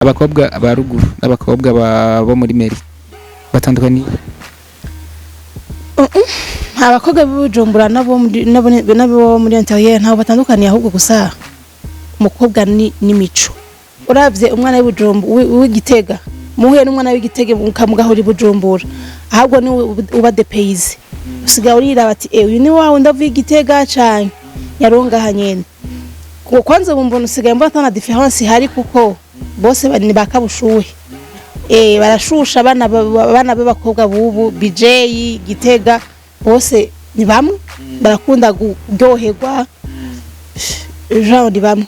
abakobwa ba ruguru n'abakobwa bo muri Meri batandukanye abakobwa b'Ubujumbura nabo muri interieur ntaho batandukaniye ahubwo gusa umukobwa ni mico uravye umwana w'Ubujumbura w'Igitega muhuye n'umwana w'Igitega mukamugahura Bujumbura ahubwo ni uba de pays usiga urira bati uyu ni wawe ndavuye Igitega cyane yaronga hanyene kwanza bumbona usigaye mbona tana difference hari kuko bose bani bakabushuhe barashusha abana b'abakobwa bubu BJ Gitega bose ni bamwe barakunda kuryoherwa genre ni bamwe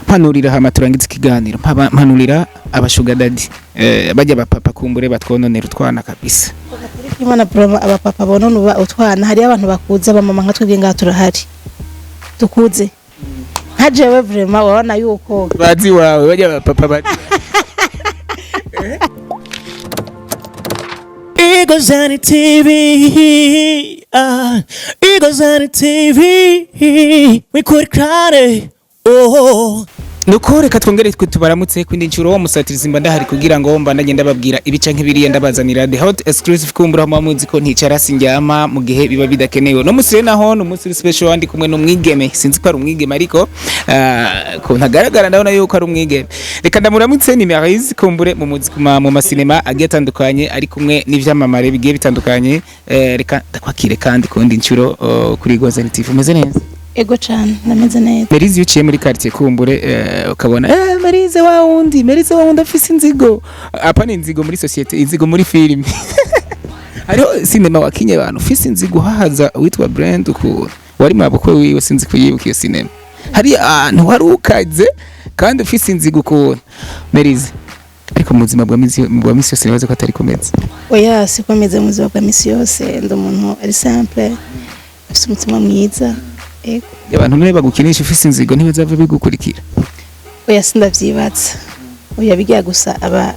mpanurira hama turangiza ikiganiro mpanurira abashuga daddy bajya bapapa kumbure batwononera utwana kabisa imana broma abapapa bonona utwana hari abantu bakuza bamama nka twebwe ngaha turahari tukuze hajewe vraiment wabona yuko bazi wawe bajya bapapa bari yamuzanye TV yamuzanye TV wikurikirane nuko reka twongere tubaramutse kwindi ncuro wo musatiriza ndahari kugira ngo mbandanye ndababwira ibica nk'ibiriye ndabazanira the hot exclusive kumbura mu muziko nticara sinjyama mu gihe biba bidakenewe no musire naho no musire special wandi kumwe no mwigeme sinzi ko ari umwigeme ariko ko ntagaragara ndabona yuko ari umwigeme reka ndamuramutse ni Melyse kumbure mu muziko mu masinema agiye atandukanye ari kumwe n'ivyamamare bigiye bitandukanye reka ndakwakire kandi kundi ncuro kuri Yamuzanye TV umeze neza ego cyane nameze neza Melyse yuciye muri quartier kumbure ukabona Melyse wa wundi afise inzigo apana inzigo muri societe inzigo muri film hariho sinema wakinye abantu ufise inzigo hahaza witwa brand uko wari mabukwe wiwe sinzi kuyibuka iyo sinema hari ahantu warukaze kandi ufise inzigo uko Melyse ariko mu buzima bwa misi yose nibaza ko atari komeza oya sikomeze mu buzima bwa misi yose ndo umuntu ari simple afite umutima mwiza abantu none bagukinisha ufise inzigo ntibazava bigukurikira oya sindavyibatsa oya bigiye gusa aba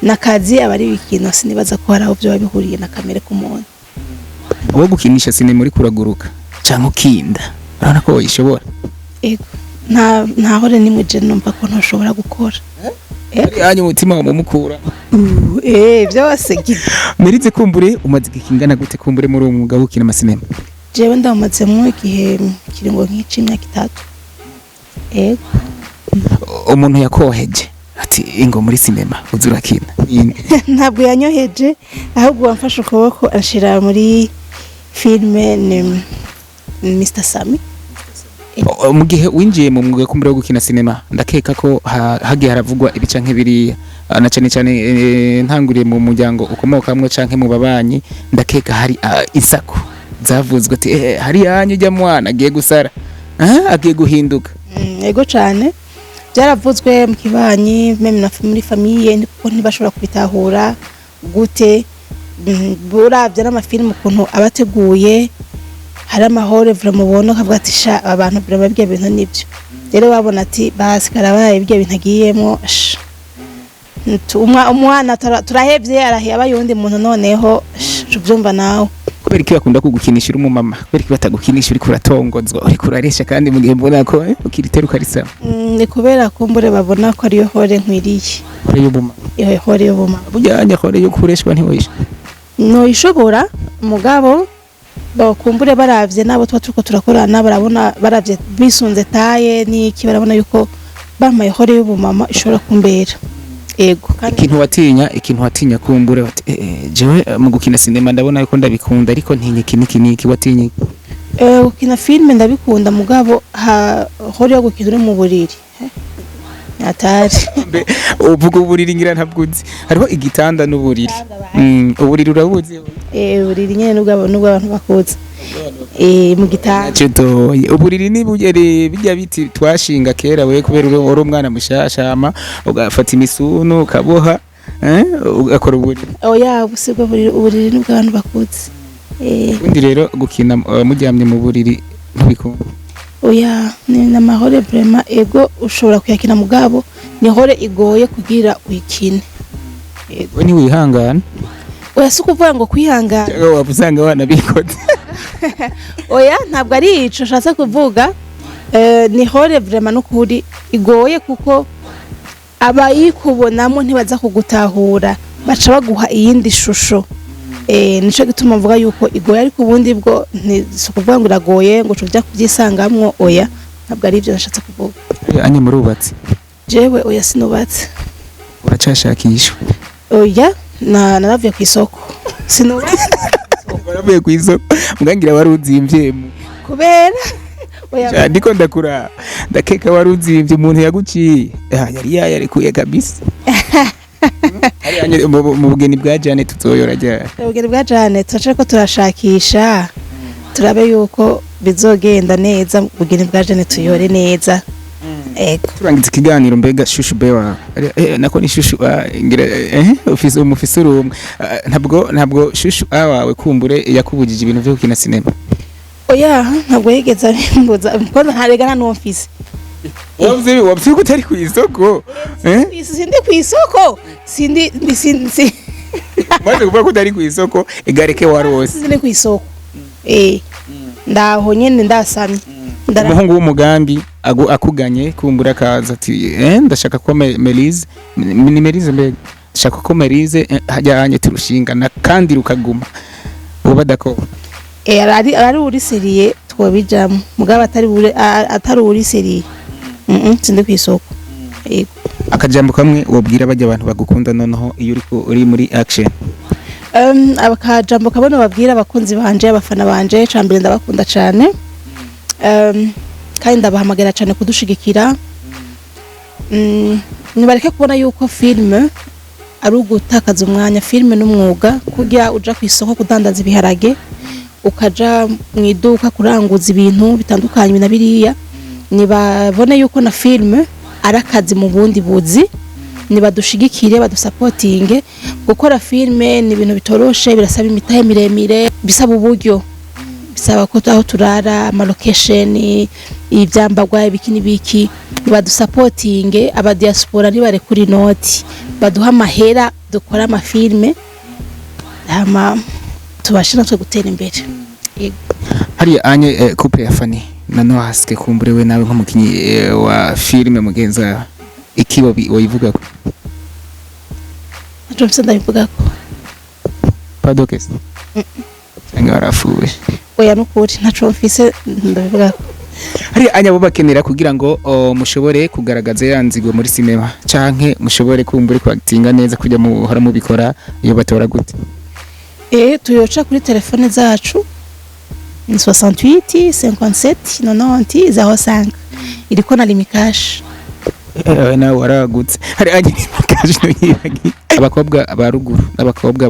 nakazi abari bikino sinibaza ko hari aho byo babihuriye na kamere k'umuntu wo gukinisha sinema muri kuraguruka cyangwa ukinda urabona ko yishobora ego nta hore nimwe je numva ko ntoshobora gukora yanyu umutima wa mumukura byose Melyse kumbure umaze ikingana gute kumbure muri uwo mwuga wo gukina amasinema jewe ndamaze mu gihe kiringo nk'imyaka 3 umuntu yakoheje ati ingo muri sinema uzurakina ntabwo yanyoheje ahubwo wamfashe ukuboko ashira muri filme ni Mr Sammy mu gihe winjiye mu mwuga kumbure wo gukina sinema ndakeka ko hagiye haravugwa ibica nk'ibiriya na cyane ntanguriye mu muryango ukomokamwe canke mu babanyi ndakeka hari isako zavuzwe ati hari yanyu jya mwana agiye gusara agiye guhinduka ego cyane byaravuzwe mu kibanyi meme muri famille kuko ntibashobora kubitahura gute buravye n'amafilm ukuntu abateguye hari amahore vraiment ubona kavuga ati sha abantu babwiye ibintu nibyo rero babona ati basikara baye ibyo bintu agiyemo umwana turahevye arahiye abayundi muntu noneho ubyumva nawe kubera iki bakunda kugukinisha uri umumama kubera iki batagukinisha uri kuratongozwa uri kuraresha kandi mu gihe mbona ko ukiritera ukarisama ni kubera kumbure babona ko ariyo hore nkwiriye hore y'ubumama bujyanye hore yo kureshwa ntiwisha no ishobora mugabo bakumbure baravye nabo tuba turiko turakorana barabona baravye bisunze taye niki barabona yuko bamaye hore y'ubumama ishobora kumbera ego ikintu watinya kumbure jewe mu gukina sinema ndabona yuko ndabikunda ariko ntinye kiniki watinye gukina filme ndabikunda mugabo hore yo gukina uri mu buriri atari uvuga uburiri ngira ntabwuzi hariho igitanda n'uburiri uburiri urabuzi uburiri nyene nubwo abantu bakuze mu gitanda cyotoye uburiri ni bijya biti twashinga kera we kubera uri umwana mushashama ugafata imisunu ukaboha ugakora uburiri oya busibwa uburiri nubwo abantu bakuze undi rero gukina mujyamye mu buriri ntubikunda oya ni namahore vraiment ego ushobora kuyakina mugabo ni hore igoye kugira uyikine ego ni wihangana oya sukuvuga ngo kwihangana wabusanga wana bikoze oya ntabwo ari ico shatse kuvuga ni hore vraiment n'ukuri igoye kuko abayikubonamo ntibaza kugutahura baca baguha iyindi shusho nico gituma mvuga yuko igoye ariko ubundi bwo ntisukuvuga ngo iragoye ngo cujya kubyisangamwo oya ntabwo ari ibyo nashatse kuvuga anye murubatse jewe oya sinubatse uracashakishwa oya naravuye ku isoko sinubatse waravuye ku isoko mwangira wari uzimvye kubera oya ndiko ndakura ndakeka wari uzimvye umuntu yaguciye yari yarekuye kabisa mu bugeni bwa Jane tuzoyora ryari ubugeni bwa Jane turaje ko turashakisha turabe yuko bizogenda neza ubugeni bwa Jane tuyore neza turangiza ikiganiro mbega shushu bewa nako ni shushu ngira office umufise urumwe ntabwo shushu wawe kumbure yakubujije ibintu byo gukina cinema oya ntabwo yigeze bimbuza mkono haregana no office wabyo utari ku isoko sindi ku isoko sindi maze kuvuga ko utari ku isoko igareke warose sindi ku isoko ndaho nyene ndasamye umuhungu w'umugambi akuganye kumbura akaza ati ndashaka ko Melyse ni Melyse mbega ndashaka ko Melyse hajyanye turushingana kandi rukaguma uba dako ari uri seriye twobijamo mugabo atari uri seriye sindi ku isoko akajambo kamwe wobwira bajya abantu bagukunda noneho iyo uri muri action abakajambo kabone babwira abakunzi banje abafana banje cambere ndabakunda cyane kandi ndabahamagara cyane kudushigikira nibareke kubona yuko filme ari ugutakaza umwanya filme n'umwuga kujya uja ku isoko kudandaza ibiharage ukaja mu iduka kuranguza ibintu bitandukanye na biriya nibabone yuko na filme arakazi mu bundi buzi nibadushigikire badusapotinge gukora filme ni ibintu bitoroshe birasaba imitahe miremire bisaba uburyo bisaba ko aho turara ama location ibyambagwa ibikini biki badusapotinge aba diaspora nibare kuri noti baduha mahera dukora ama filme ama tubashira twe gutera imbere hari anye couple ya Fanny nano haske kumbure we nawe nk'umukinyi wa filme mugenza ikibo wivuga ko Atubwiye ndabivuga ko padokes cyangwa arafuwe oya nukuri ntaco mfise ndabivuga ko hari anya bo bakenera kugira ngo mushobore kugaragaza yanzigwe muri cinema canke mushobore kumbure kwatinga neza kujya muhora mubikora iyo batora gute tuyoca kuri telefone zacu 68 57 90 05 iriko na limikash nawe waragutse hari anya limikash no yibagi abakobwa ba ruguru n'abakobwa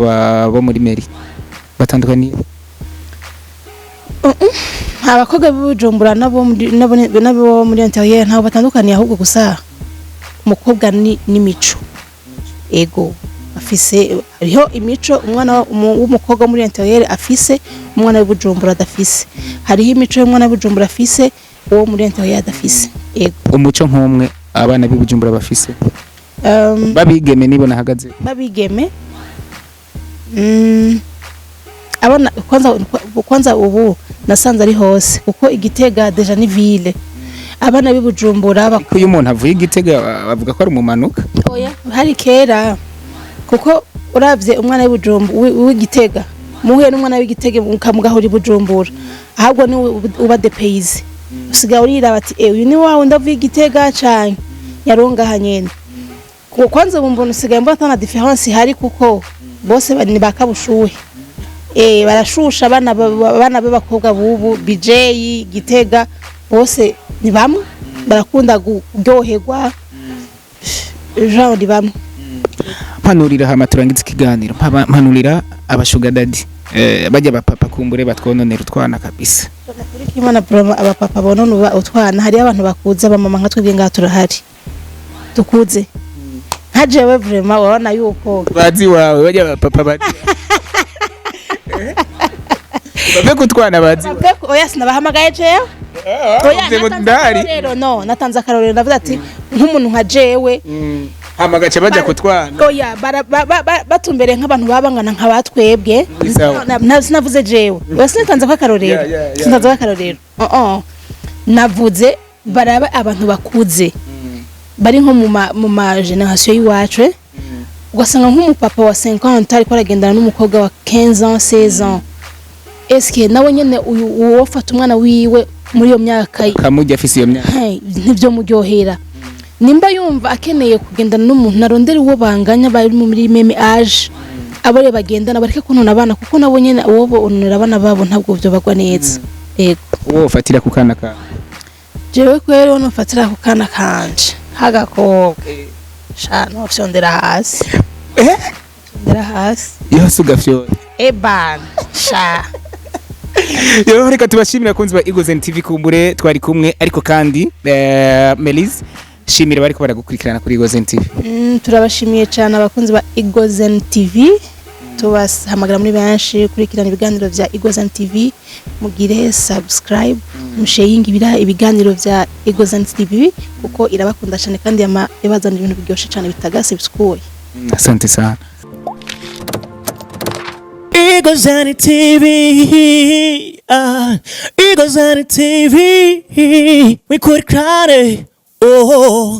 bo muri Mary batandukaniye abakobwa b'ubujumbura nabo muri interieur ntaho batandukaniye ahubwo gusa umukobwa ni mico ego afise hariho imico umwana w'umukobwa muri interieur afise umwana w'ubujumbura adafise hariho imico y'umwana w'ubujumbura afise uwo muri interieur adafise ego umuco nk'umwe abana b'ubujumbura bafise babigeme nibo nahagaze babigeme abana kwanza ubu nasanze ari hose kuko igitega deja ni ville abana b'ubujumbura uyu muntu avuye igitega bavuga ko ari umumanuka oya hari kera kuko uravye umwana w'ubujumbura w'igitega muhuye n'umwana w'igitega mukamugahura ibujumbura ahubwo ni uba de pays usiga urira bati uyu ni wawe ndavuye igitega cyane yaronga hanyene kwanza bumbona usigaye mbona tana difference hari kuko bose bani bakabushuhe barashusha abana b'abakobwa bubu BJ gitega bose ni bamwe barakunda kuryoherwa genre ni bamwe panurira hama turangiza ikiganiro panurira abashuga daddy bajya bapapa kumbure batwononera utwana kabisa kuri kimana broma abapapa bonona utwana hari abantu bakuza bamama nka twebwe ngaha turahari tukuze ntajewe vraiment wabona yuko bazi wawe bajya bapapa bazi babe kutwana bazi oya sinabahamagaye jewe oya rero no natanze akarorero ndavuga ati nk'umuntu nka jewe hamagace bajya kutwana oya batumbere nk'abantu babangana nka batwebwe sinavuze jewe oya sinatanze ko akarorero sinatanze ko akarorero navuze baraba abantu bakuze bari nko mu ma generation y'iwacu ugasanga nk'umupapa wa 50 ariko aragendana n'umukobwa wa 15 ans 16 ans eske nawe nyene uwo fata umwana wiwe muri iyo myaka kamujya afise iyo myaka ntivyo muryohera nimba yumva akeneye kugendana n'umuntu narondera uwo banganya bari muri meme age abore bagendana bareke kunona abana kuko nabo nyene uwo bonora abana babo ntabwo byo bagwa neza yego uwo ufatira ku kana ka jewe kwero no fatira ku kana kanje hagakobwa sha no fyondera hasi fyondera hasi yose ugafyora eban sha yo reka tubashimira kunzi ba Igozen TV kumbure twari kumwe ariko kandi Melyse shimira bari ko baragukurikirana kuri Igozen TV turabashimiye cyane abakunzi ba Igozen TV tubahamagara muri benshi kurikirana ibiganiro vya Igozen TV mugire subscribe musharing ibiganiro vya Igozen TV kuko irabakunda cyane kandi yabazana ibintu biryoshe cyane bitagase bisukuye asante sana Igozen TV, Igozen TV, we could cry, oh.